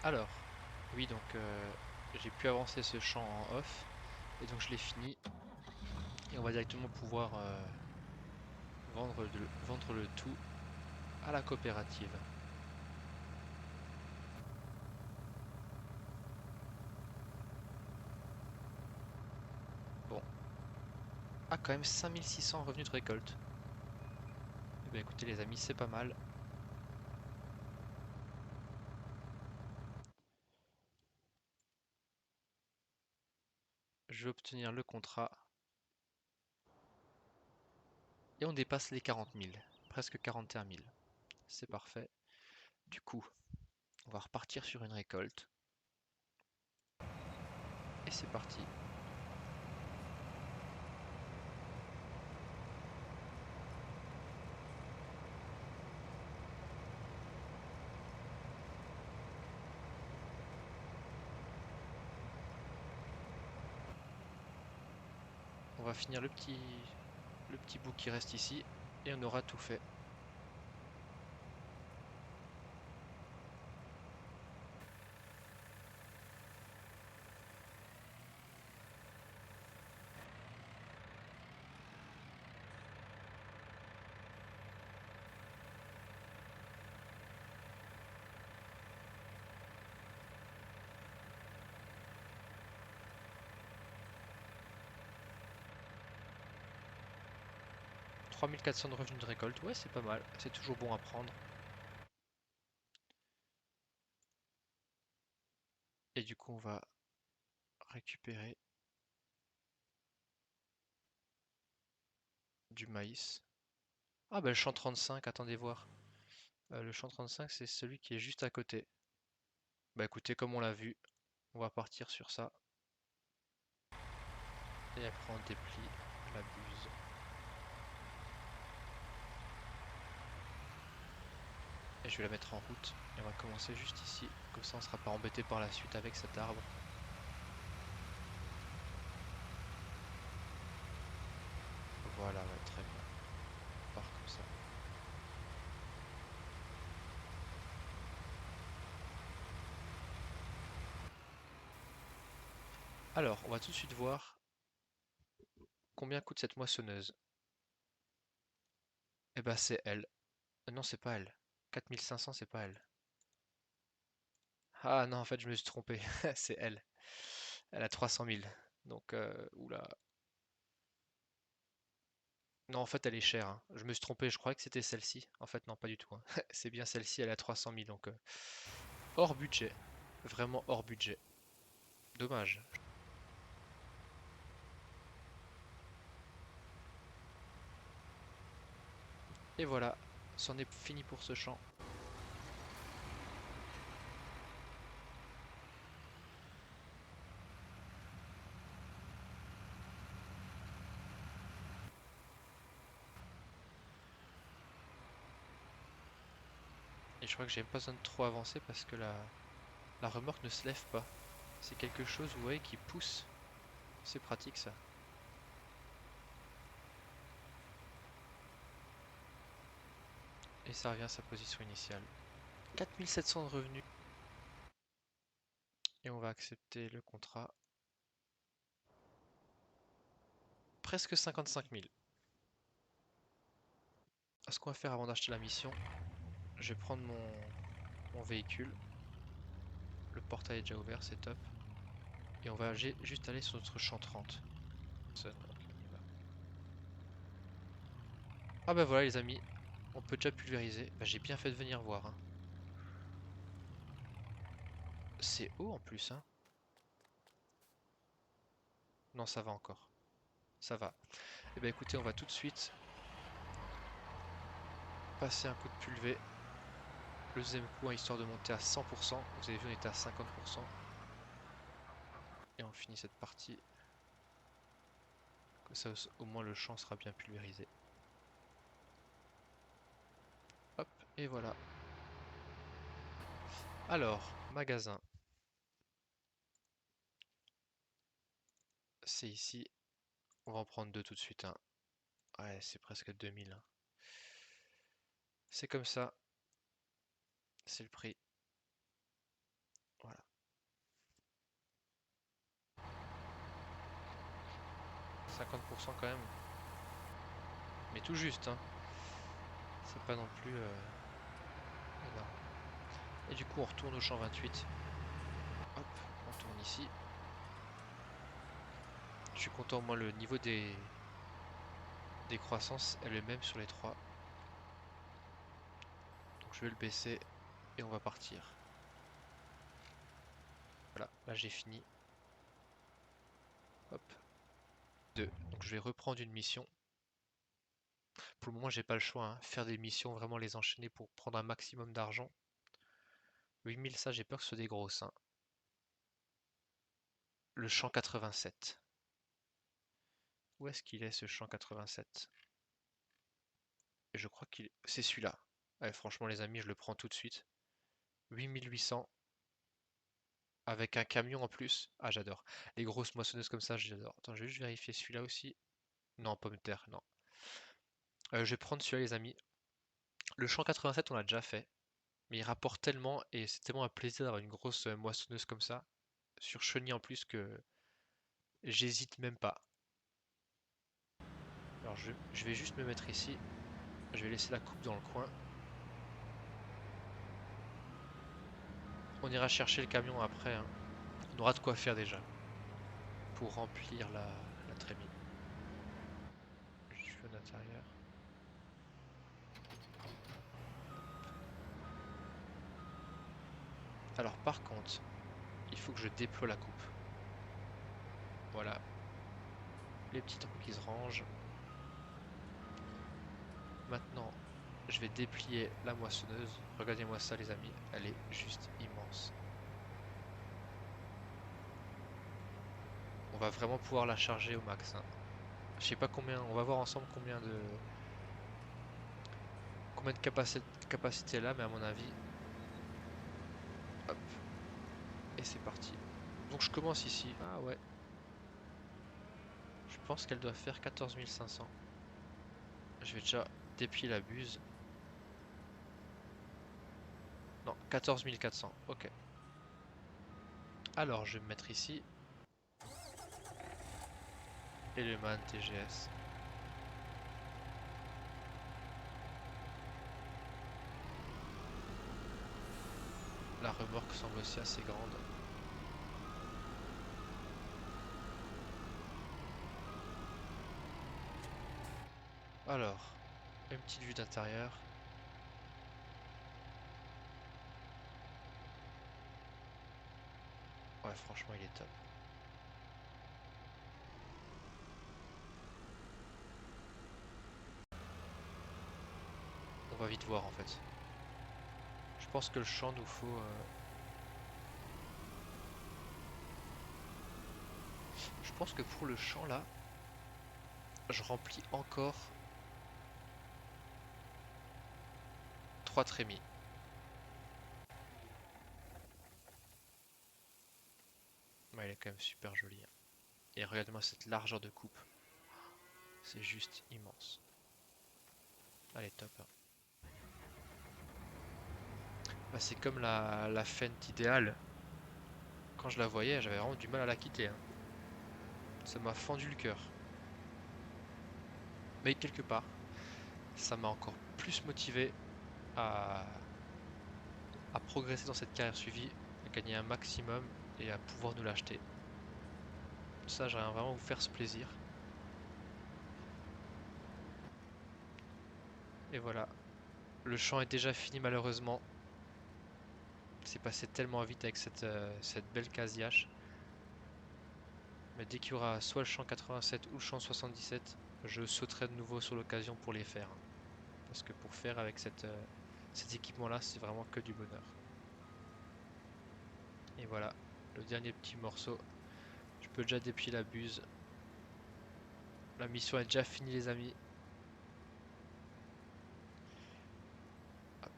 Alors, oui, donc j'ai pu avancer ce champ en off, et donc je l'ai fini, et on va directement pouvoir vendre le tout à la coopérative. Bon, ah quand même 5600 revenus de récolte. Eh bien écoutez les amis, c'est pas mal. Je vais obtenir le contrat, et on dépasse les 40 000, presque 41 000. C'est parfait. Du coup, on va repartir sur une récolte, et c'est parti. On va finir le petit bout qui reste ici, et on aura tout fait. 3400 de revenus de récolte, ouais c'est pas mal, c'est toujours bon à prendre. Et du coup on va récupérer du maïs. Ah bah le champ 35, attendez voir. Le champ 35 c'est celui qui est juste à côté. Bah écoutez, comme on l'a vu, on va partir sur ça. Et après on déplie la buse. Et je vais la mettre en route. Et on va commencer juste ici. Comme ça on sera pas embêté par la suite avec cet arbre. Voilà, ouais, très bien. On part comme ça. Alors, on va tout de suite voir combien coûte cette moissonneuse. Eh ben c'est elle. Non, c'est pas elle. 4500, c'est pas elle. Ah non, en fait, je me suis trompé. C'est elle. Elle a 300 000. Donc, oula. Non, en fait, elle est chère, hein. Je me suis trompé, je croyais que c'était celle-ci. En fait, non, pas du tout, hein. C'est bien celle-ci, elle a 300 000. Donc, hors budget. Vraiment hors budget. Dommage. Et voilà, c'en est fini pour ce champ. Et je crois que j'ai pas besoin de trop avancer parce que la remorque ne se lève pas. C'est quelque chose, vous voyez, qui pousse. C'est pratique ça. Et ça revient à sa position initiale. 4700 de revenus. Et on va accepter le contrat. Presque 55 000. Ce qu'on va faire avant d'acheter la mission, je vais prendre mon véhicule. Le portail est déjà ouvert, c'est top. Et on va juste aller sur notre champ 30. Ok, on y va. Ah bah voilà les amis, on peut déjà pulvériser. Bah, j'ai bien fait de venir voir, hein. C'est haut en plus, hein. Non, ça va encore. Ça va. Et bah écoutez, on va tout de suite passer un coup de pulvé. Le deuxième coup, hein, histoire de monter à 100%. Vous avez vu, on était à 50%. Et on finit cette partie. Comme ça, au moins, le champ sera bien pulvérisé. Hop, et voilà. Alors, magasin. C'est ici. On va en prendre deux tout de suite, hein. Ouais, c'est presque 2000, hein. C'est comme ça. C'est le prix. Voilà. 50% quand même. Mais tout juste, hein. C'est pas non plus énorme. Et du coup, on retourne au champ 28. Hop, on tourne ici. Je suis content, moi, le niveau des croissances est le même sur les trois. Donc je vais le baisser et on va partir. Voilà, là j'ai fini. Hop. 2. Donc je vais reprendre une mission. Pour le moment, j'ai pas le choix, hein. Faire des missions, vraiment les enchaîner pour prendre un maximum d'argent. 8000, ça j'ai peur que ce soit des grosses, hein. Le champ 87. Où est-ce qu'il est ce champ 87? Et je crois qu'il... C'est celui-là. Ouais, franchement les amis, je le prends tout de suite. 8800 avec un camion en plus. Ah j'adore. Les grosses moissonneuses comme ça, j'adore. Attends, je vais juste vérifier celui-là aussi. Non, pomme de terre, non. Je vais prendre celui-là les amis. Le champ 87 on l'a déjà fait. Mais il rapporte tellement et c'est tellement un plaisir d'avoir une grosse moissonneuse comme ça. Sur chenille en plus que j'hésite même pas. Alors je vais juste me mettre ici. Je vais laisser la coupe dans le coin. On ira chercher le camion après, hein. On aura de quoi faire déjà. Pour remplir la trémie. Je suis à l'intérieur. Alors par contre, il faut que je déploie la coupe. Voilà. Les petits trous qui se rangent. Maintenant, je vais déplier la moissonneuse. Regardez-moi ça les amis, elle est juste immense. On va vraiment pouvoir la charger au max, hein. Je sais pas combien, on va voir ensemble combien de capacité là, mais à mon avis, hop, et c'est parti. Donc je commence ici. Ah ouais, je pense qu'elle doit faire 14 500. Je vais déjà déplier la buse. Non, 14 400. Ok. Alors je vais me mettre ici. Et le man TGS. La remorque semble aussi assez grande. Alors, une petite vue d'intérieur. Ouais, franchement, il est top. On va vite voir en fait. Je pense que le champ nous faut... Je pense que pour le champ là, je remplis encore 3 trémies. Ouais, elle est quand même super jolie, hein. Et regardez-moi cette largeur de coupe. C'est juste immense. Elle est top, hein. Bah, c'est comme la Fendt idéale. Quand je la voyais, j'avais vraiment du mal à la quitter, hein. Ça m'a fendu le cœur. Mais quelque part, ça m'a encore plus motivé à, à progresser dans cette carrière suivie, à gagner un maximum et à pouvoir nous l'acheter. Ça, j'aimerais vraiment vous faire ce plaisir. Et voilà, le champ est déjà fini malheureusement. C'est passé tellement vite avec cette belle casiache. Mais dès qu'il y aura soit le champ 87 ou le champ 77, je sauterai de nouveau sur l'occasion pour les faire, hein. Parce que pour faire avec cet équipement-là, c'est vraiment que du bonheur. Et voilà, le dernier petit morceau. Je peux déjà déplier la buse. La mission est déjà finie les amis. Hop.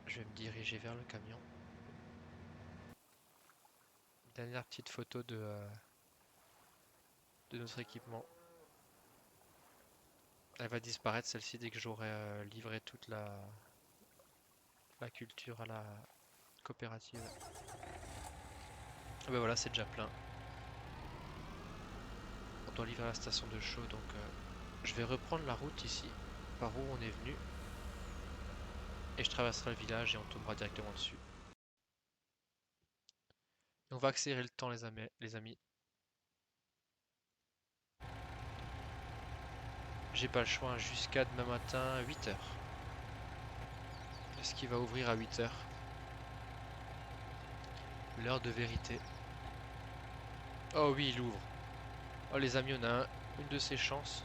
Je vais me diriger vers le camion. Dernière petite photo de notre équipement. Elle va disparaître celle-ci dès que j'aurai livré toute la culture à la coopérative. Ah ben voilà, c'est déjà plein. On doit livrer à la station de Chaux, donc je vais reprendre la route ici, par où on est venu. Et je traverserai le village et on tombera directement dessus. Et on va accélérer le temps, les amis. J'ai pas le choix, hein, jusqu'à demain matin, 8 h. Est-ce qu'il va ouvrir à 8 h? L'heure de vérité. Oh oui, il ouvre. Oh les amis, on a une de ses chances.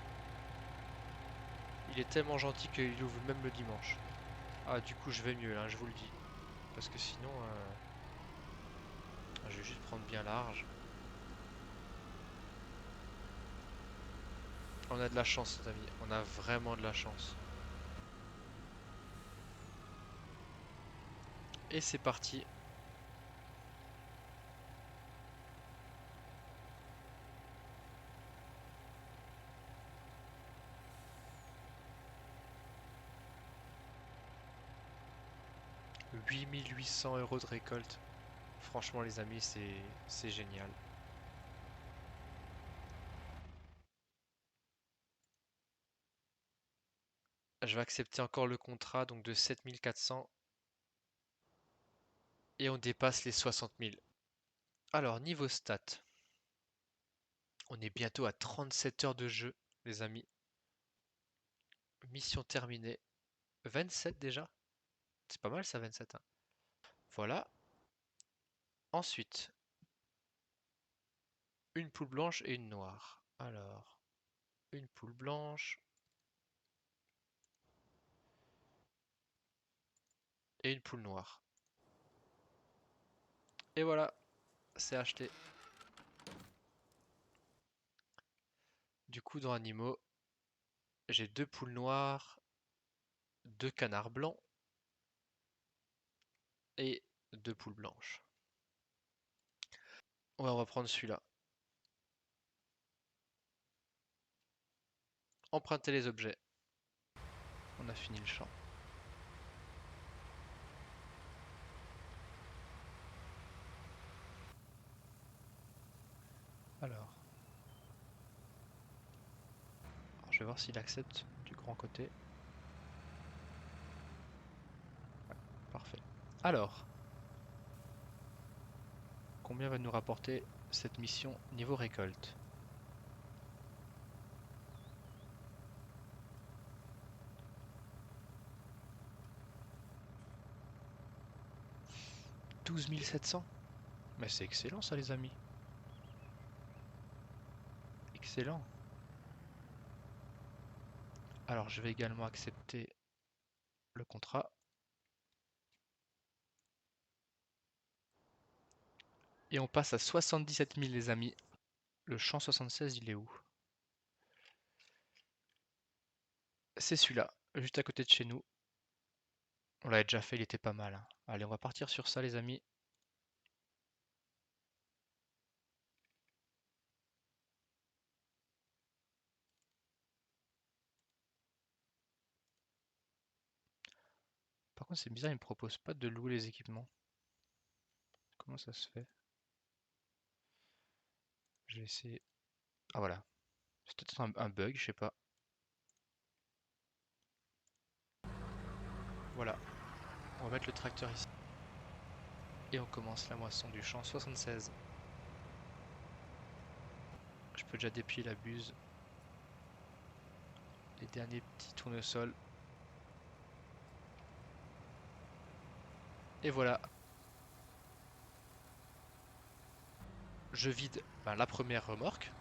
Il est tellement gentil qu'il ouvre même le dimanche. Ah, du coup, je vais mieux là, je vous le dis. Parce que sinon, je vais juste prendre bien large. On a de la chance, les amis. On a vraiment de la chance. Et c'est parti. « 8800 € de récolte. » Franchement, les amis, c'est génial. Je vais accepter encore le contrat donc de 7400 et on dépasse les 60 000. Alors, niveau stats, on est bientôt à 37 heures de jeu, les amis. Mission terminée. 27 déjà? C'est pas mal ça, 27, hein. Voilà. Ensuite, une poule blanche et une noire. Alors, une poule blanche et une poule noire. Et voilà, c'est acheté. Du coup, dans animaux, j'ai 2 poules noires, 2 canards blancs et 2 poules blanches. Ouais, on va prendre celui-là. Emprunter les objets. On a fini le champ. Alors, je vais voir s'il accepte du grand côté. Ouais, parfait. Alors, combien va nous rapporter cette mission niveau récolte? 12 700? Mais c'est excellent ça les amis. Excellent. Alors je vais également accepter le contrat. Et on passe à 77 000 les amis. Le champ 76 il est où? C'est celui-là, juste à côté de chez nous. On l'avait déjà fait, il était pas mal, hein. Allez, on va partir sur ça les amis. Par contre c'est bizarre, il me propose pas de louer les équipements. Comment ça se fait? Je vais essayer. Ah voilà. C'est peut-être un bug, je sais pas. Voilà. On va mettre le tracteur ici. Et on commence la moisson du champ 76. Je peux déjà déplier la buse. Les derniers petits tournesols. Et voilà. Je vide la première remorque.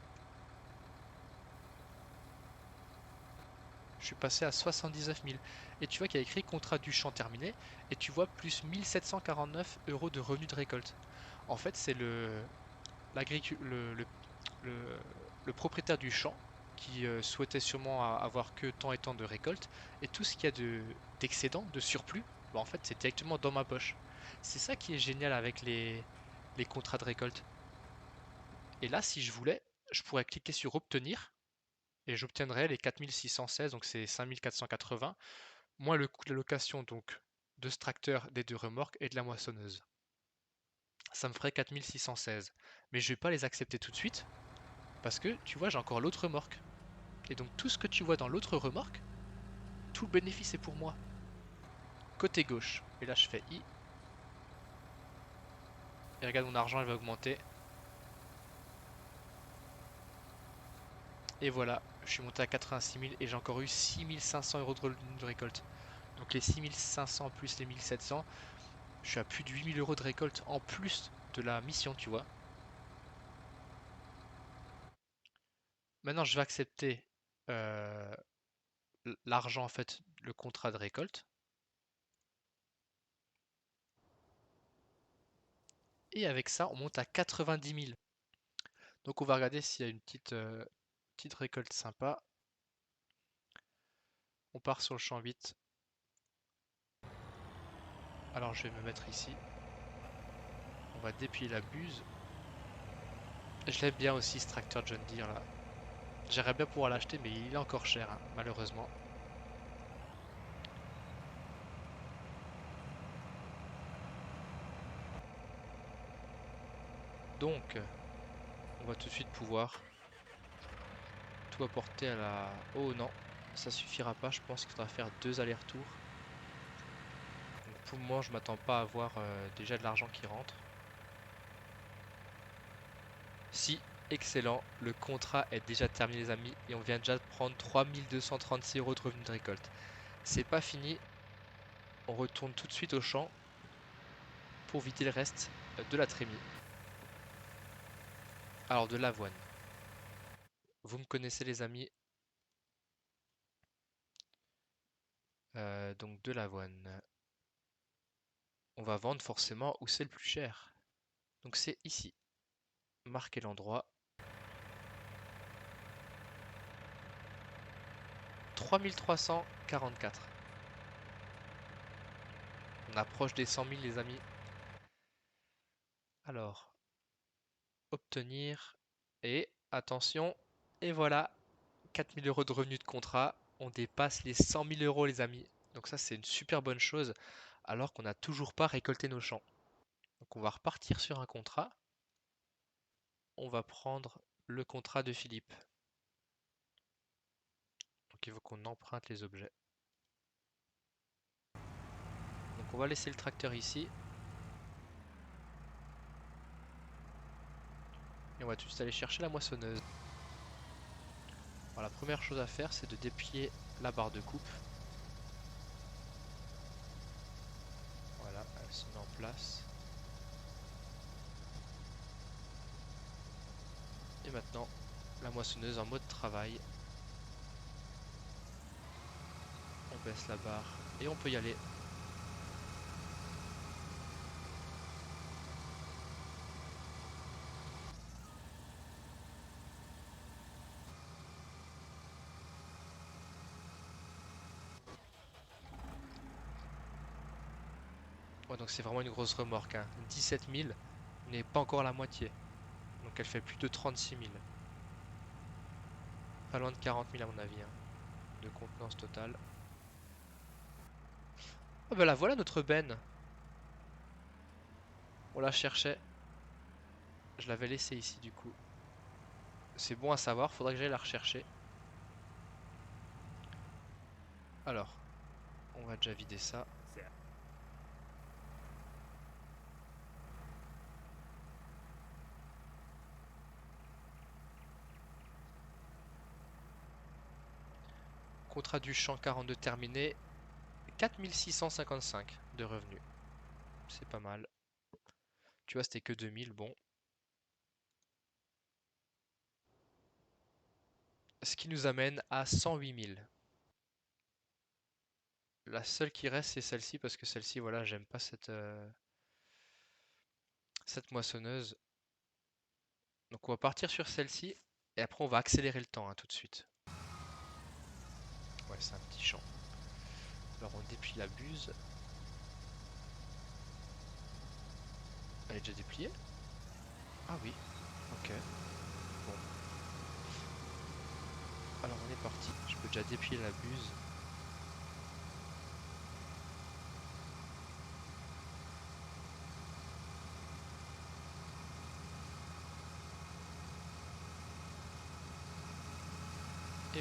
Je suis passé à 79 000. Et tu vois qu'il y a écrit contrat du champ terminé. Et tu vois plus 1749 € de revenus de récolte. En fait, c'est le propriétaire du champ qui souhaitait sûrement avoir que tant et tant de récolte. Et tout ce qu'il y a d'excédent, de surplus, en fait, c'est directement dans ma poche. C'est ça qui est génial avec les contrats de récolte. Et là, si je voulais, je pourrais cliquer sur obtenir et j'obtiendrai les 4616, donc c'est 5480, moins le coût de la location donc de ce tracteur, des deux remorques et de la moissonneuse. ça me ferait 4616. Mais je vais pas les accepter tout de suite, parce que tu vois, j'ai encore l'autre remorque. Et donc tout ce que tu vois dans l'autre remorque, tout le bénéfice est pour moi. Côté gauche, et là je fais I. Et regarde, mon argent il va augmenter. Et voilà, je suis monté à 86 000 et j'ai encore eu 6500 euros de revenus de récolte. Donc les 6500 plus les 1700, je suis à plus de 8000 euros de récolte en plus de la mission, tu vois. Maintenant, je vais accepter euh, l'argent, en fait, le contrat de récolte. Et avec ça, on monte à 90 000. Donc on va regarder s'il y a une petite récolte sympa. On part sur le champ 8. Alors je vais me mettre ici. On va dépiler la buse. Je l'aime bien aussi ce tracteur John Deere là. J'aimerais bien pouvoir l'acheter mais il est encore cher hein, malheureusement. Donc on va tout de suite pouvoir tout apporter à la... Oh non, ça suffira pas, je pense qu'il faudra faire 2 allers-retours. Donc pour le moment je m'attends pas à avoir déjà de l'argent qui rentre. Si, excellent, le contrat est déjà terminé les amis et on vient déjà de prendre 3236 euros de revenus de récolte. C'est pas fini, on retourne tout de suite au champ pour vider le reste de la trémie. Alors de l'avoine. Vous me connaissez les amis, donc de l'avoine. On va vendre forcément où c'est le plus cher. Donc c'est ici. Marquer l'endroit. 3344. On approche des 100 000 les amis. Alors, obtenir. Et attention, et voilà, 4000 euros de revenus de contrat. On dépasse les 100 000 euros les amis. Donc ça c'est une super bonne chose alors qu'on n'a toujours pas récolté nos champs. Donc on va repartir sur un contrat. On va prendre le contrat de Philippe. Donc il faut qu'on emprunte les objets. Donc on va laisser le tracteur ici. Et on va tout de suite aller chercher la moissonneuse. Alors, la première chose à faire c'est de déplier la barre de coupe. Voilà, elle se met en place. Et maintenant, la moissonneuse en mode travail. On baisse la barre et on peut y aller. Ouais, donc c'est vraiment une grosse remorque. Hein. 17 000 n'est pas encore la moitié. Donc elle fait plus de 36 000. Pas loin de 40 000 à mon avis. Hein, de contenance totale. Ah bah là voilà notre benne. On la cherchait. Je l'avais laissée ici du coup. C'est bon à savoir, faudrait que j'aille la rechercher. Alors, on va déjà vider ça. Contrat du champ 42 terminé. 4655 de revenus. C'est pas mal. Tu vois, c'était que 2000, bon. Ce qui nous amène à 108 000. La seule qui reste, c'est celle-ci, parce que celle-ci, voilà, j'aime pas cette moissonneuse. Donc on va partir sur celle-ci, et après on va accélérer le temps, hein, tout de suite. Ouais, c'est un petit champ. Alors on déplie la buse. Elle est déjà dépliée? Ah oui, ok. Bon. Alors on est parti. Je peux déjà déplier la buse.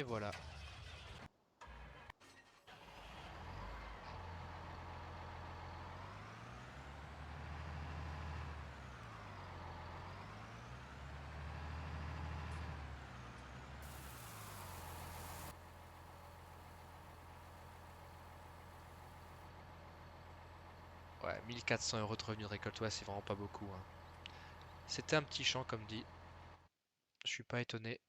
Et voilà. Ouais, 1 400 € de revenus de récolte, ouais, c'est vraiment pas beaucoup, hein. C'était un petit champ, comme dit. Je suis pas étonné.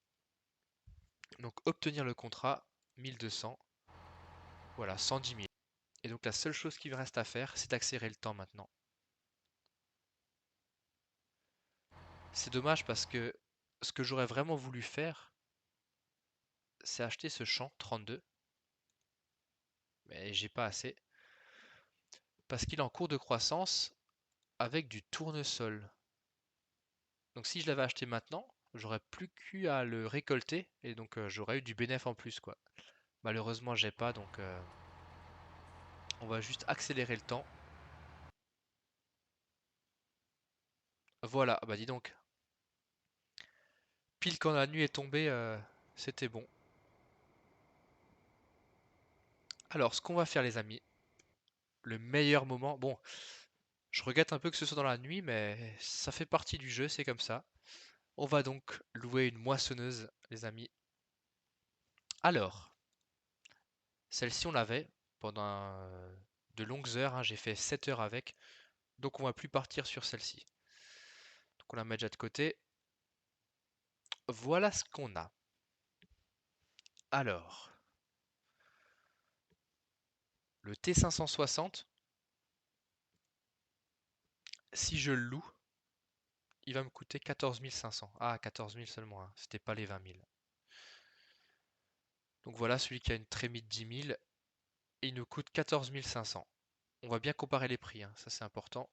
Donc, obtenir le contrat, 1200. Voilà, 110 000. Et donc, la seule chose qui me reste à faire, c'est d'accélérer le temps maintenant. C'est dommage parce que ce que j'aurais vraiment voulu faire, c'est acheter ce champ 32. Mais j'ai pas assez. Parce qu'il est en cours de croissance avec du tournesol. Donc si je l'avais acheté maintenant, j'aurais plus qu'à le récolter et donc j'aurais eu du bénéf en plus quoi. Malheureusement j'ai pas donc on va juste accélérer le temps. Voilà, bah dis donc. Pile quand la nuit est tombée, c'était bon. Alors ce qu'on va faire les amis, le meilleur moment, bon, je regrette un peu que ce soit dans la nuit mais ça fait partie du jeu, c'est comme ça. On va donc louer une moissonneuse les amis. Alors, celle-ci on l'avait pendant de longues heures, hein, j'ai fait 7 heures avec. Donc on va plus partir sur celle-ci. Donc on la met déjà de côté. Voilà ce qu'on a. Alors, le T560, si je le loue, il va me coûter 14 500. Ah, 14 000 seulement, hein. C'était pas les 20 000. Donc voilà, celui qui a une trémie de 10 000, il nous coûte 14 500. On va bien comparer les prix, hein, ça c'est important.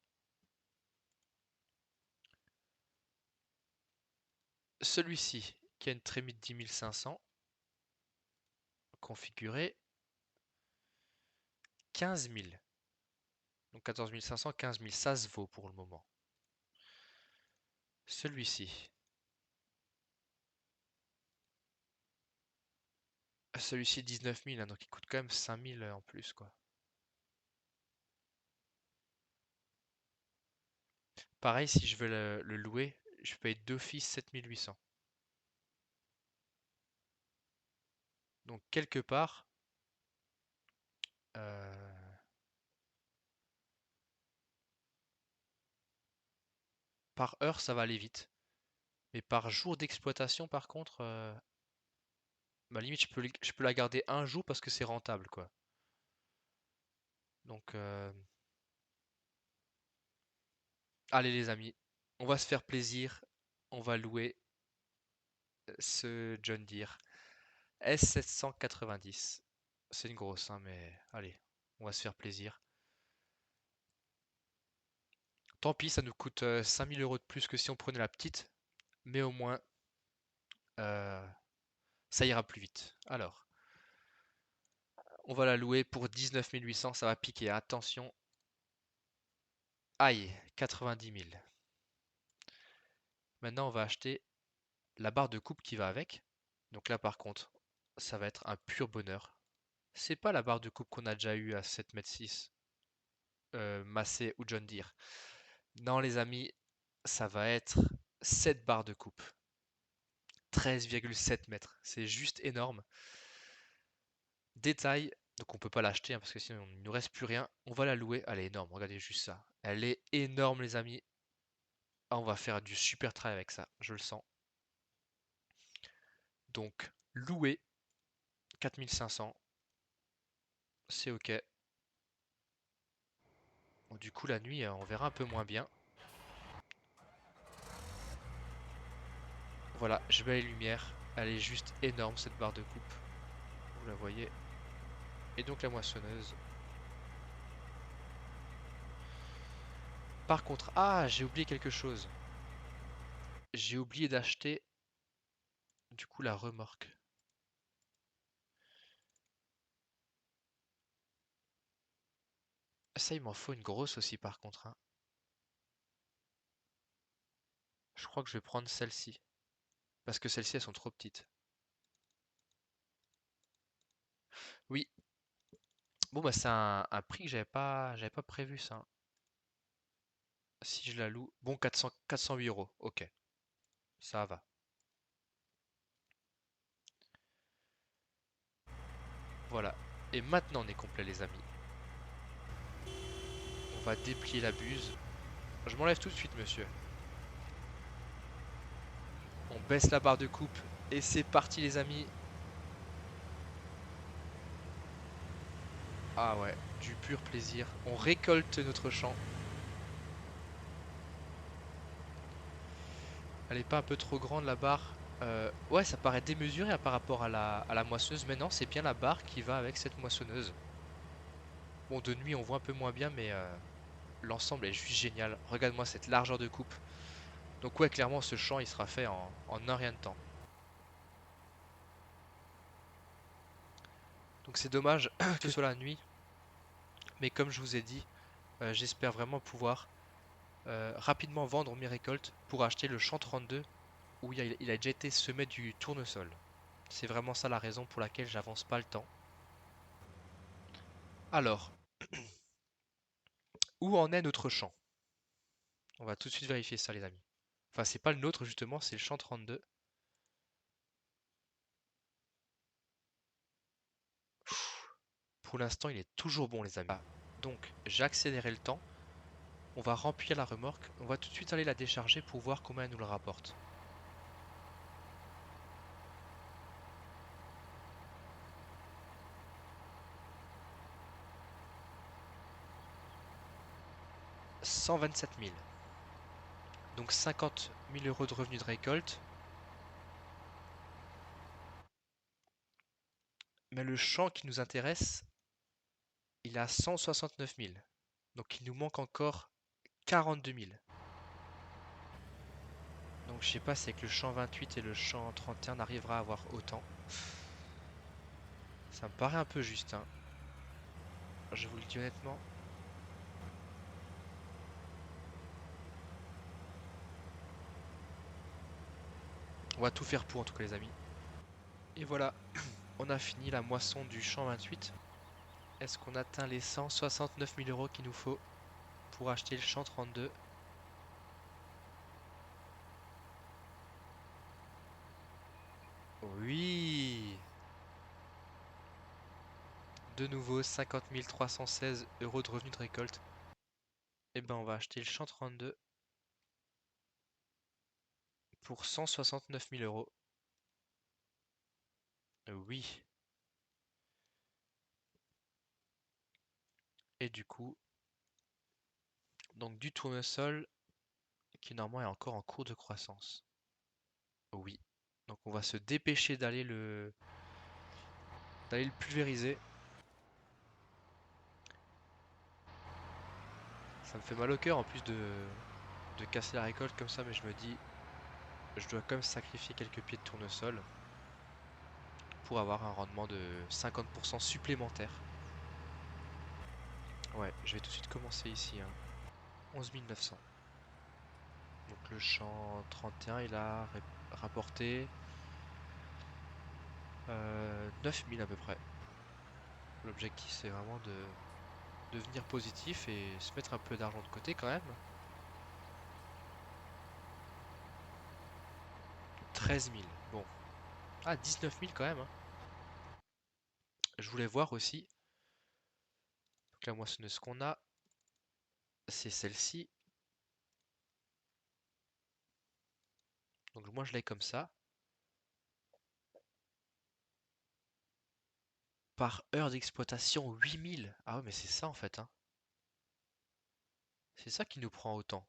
Celui-ci, qui a une trémie de 10 500, configuré, 15 000. Donc 14 500, 15 000, ça se vaut pour le moment. Celui-ci, celui-ci 19 000, hein, donc il coûte quand même 5 000 en plus, quoi. Pareil, si je veux le louer, je paye d'office 7 800. Donc quelque part, euh, par heure, ça va aller vite. Mais par jour d'exploitation, par contre, bah, limite, je peux la garder un jour parce que c'est rentable, quoi. Donc, allez les amis, on va se faire plaisir. On va louer ce John Deere S790. C'est une grosse, hein, mais allez, on va se faire plaisir. Tant pis, ça nous coûte 5 000 € de plus que si on prenait la petite, mais au moins, euh, ça ira plus vite. Alors, on va la louer pour 19 800, ça va piquer, attention. Aïe, 90 000. Maintenant, on va acheter la barre de coupe qui va avec. Donc là, par contre, ça va être un pur bonheur. C'est pas la barre de coupe qu'on a déjà eue à 7,6 m, Massey ou John Deere. Non, les amis, ça va être 7 barres de coupe. 13,7 mètres. C'est juste énorme. Détail, donc on peut pas l'acheter hein, parce que sinon il ne nous reste plus rien. On va la louer. Elle est énorme, regardez juste ça. Elle est énorme les amis. Ah, on va faire du super travail avec ça, je le sens. Donc louer 4500, c'est ok. Bon, du coup la nuit on verra un peu moins bien. Voilà, je mets les lumières. Elle est juste énorme cette barre de coupe. Vous la voyez. Et donc la moissonneuse. Par contre, ah j'ai oublié quelque chose. J'ai oublié d'acheter du coup la remorque. Ça, il m'en faut une grosse aussi par contre, hein. Je crois que je vais prendre celle-ci. Parce que celles-ci, elles sont trop petites. Bon bah c'est un prix que j'avais pas prévu ça. Si je la loue, bon 408 euros, ok, ça va. Voilà. Et maintenant on est complet les amis. On va déplier la buse. Je m'enlève tout de suite monsieur. On baisse la barre de coupe et c'est parti les amis. Ah ouais, du pur plaisir. On récolte notre champ. Elle est pas un peu trop grande la barre? Ouais, ça paraît démesuré par rapport à la moissonneuse. Mais non, c'est bien la barre qui va avec cette moissonneuse. Bon, de nuit on voit un peu moins bien, mais l'ensemble est juste génial. Regarde-moi cette largeur de coupe. Donc ouais, clairement ce champ il sera fait en un rien de temps. Donc c'est dommage que ce soit la nuit. Mais comme je vous ai dit, j'espère vraiment pouvoir rapidement vendre mes récoltes pour acheter le champ 32 où il a déjà été semé du tournesol. C'est vraiment ça la raison pour laquelle j'avance pas le temps. Alors, où en est notre champ? On va tout de suite vérifier ça les amis. Enfin, c'est pas le nôtre justement, c'est le champ 32. Pour l'instant, il est toujours bon les amis. Ah, donc, j'ai accéléré le temps. On va remplir la remorque. On va tout de suite aller la décharger pour voir combien elle nous le rapporte. « 127 000. Donc 50 000 euros de revenus de récolte. Mais le champ qui nous intéresse, il a 169 000. Donc il nous manque encore 42 000. Donc je sais pas si avec le champ 28 et le champ 31 on arrivera à avoir autant. Ça me paraît un peu juste, hein. Je vous le dis honnêtement. On va tout faire pour en tout cas les amis. Et voilà, on a fini la moisson du champ 28. Est-ce qu'on atteint les 169 000 euros qu'il nous faut pour acheter le champ 32? Oui! De nouveau 50 316 euros de revenus de récolte. Et ben on va acheter le champ 32 pour 169 000 euros. Oui. Et du coup, donc du tournesol qui normalement est encore en cours de croissance. Oui. Donc on va se dépêcher d'aller le pulvériser. Ça me fait mal au cœur en plus de casser la récolte comme ça, mais je me dis, je dois quand même sacrifier quelques pieds de tournesol pour avoir un rendement de 50% supplémentaire. Ouais, je vais tout de suite commencer ici, hein. 11 900. Donc le champ 31, il a rapporté 9 000 à peu près. L'objectif, c'est vraiment de devenir positif et se mettre un peu d'argent de côté quand même. 13 000, bon. Ah, 19 000 quand même, hein. Je voulais voir aussi, donc la moissonneuse qu'on a, c'est celle-ci. Donc moi je l'ai comme ça. Par heure d'exploitation, 8 000. Ah ouais, mais c'est ça en fait, hein. C'est ça qui nous prend autant.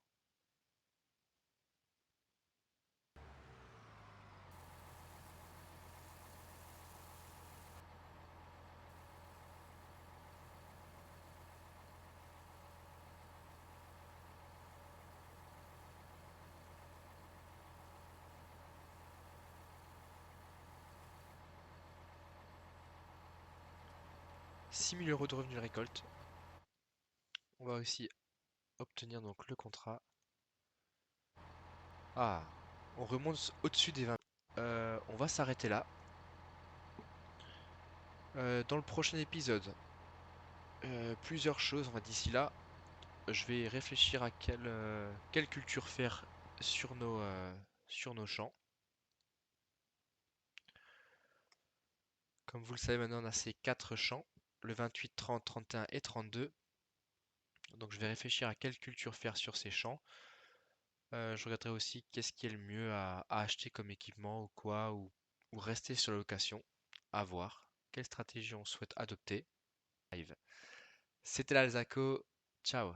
6 000 euros de revenus de récolte. On va aussi obtenir donc le contrat. Ah, on remonte au-dessus des 20 000. On va s'arrêter là. Dans le prochain épisode, Plusieurs choses, on va d'ici là. Je vais réfléchir à quelle culture faire sur nos champs. Comme vous le savez maintenant, on a ces quatre champs, le 28, 30, 31 et 32. Donc je vais réfléchir à quelle culture faire sur ces champs. Je regarderai aussi qu'est-ce qui est le mieux à acheter comme équipement ou quoi, ou rester sur la location. À voir. Quelle stratégie on souhaite adopter. Live. C'était l'Alzaco. Ciao.